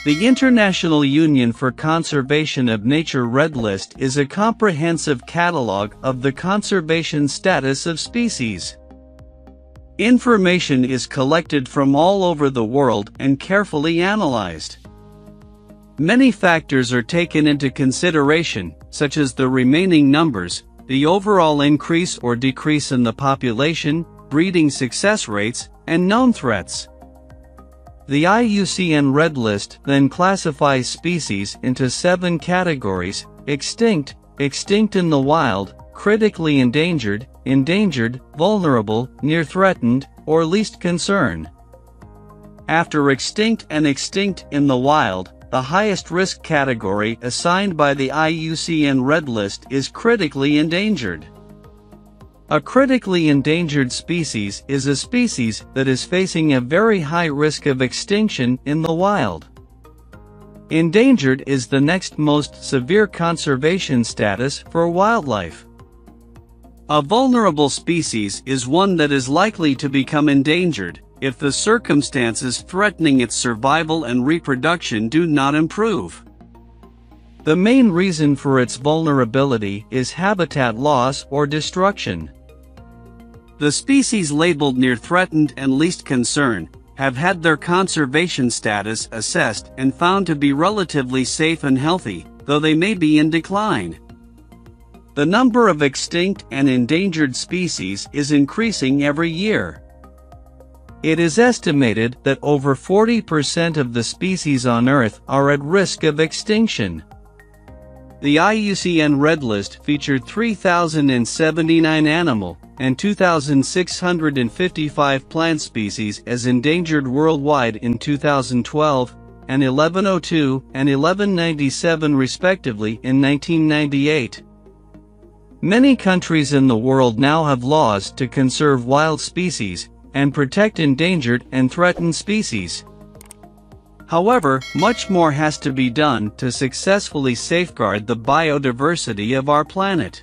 The International Union for Conservation of Nature Red List is a comprehensive catalogue of the conservation status of species. Information is collected from all over the world and carefully analyzed. Many factors are taken into consideration, such as the remaining numbers, the overall increase or decrease in the population, breeding success rates, and known threats. The IUCN Red List then classifies species into 7 categories: extinct, extinct in the wild, critically endangered, endangered, vulnerable, near threatened, or least concern. After extinct and extinct in the wild, the highest risk category assigned by the IUCN Red List is critically endangered. A critically endangered species is a species that is facing a very high risk of extinction in the wild. Endangered is the next most severe conservation status for wildlife. A vulnerable species is one that is likely to become endangered if the circumstances threatening its survival and reproduction do not improve. The main reason for its vulnerability is habitat loss or destruction. The species labeled near threatened and least concern have had their conservation status assessed and found to be relatively safe and healthy, though they may be in decline. The number of extinct and endangered species is increasing every year. It is estimated that over 40% of the species on Earth are at risk of extinction. The IUCN Red List featured 3,079 animal and 2,655 plant species as endangered worldwide in 2012, and 1102 and 1197 respectively in 1998. Many countries in the world now have laws to conserve wild species and protect endangered and threatened species. However, much more has to be done to successfully safeguard the biodiversity of our planet.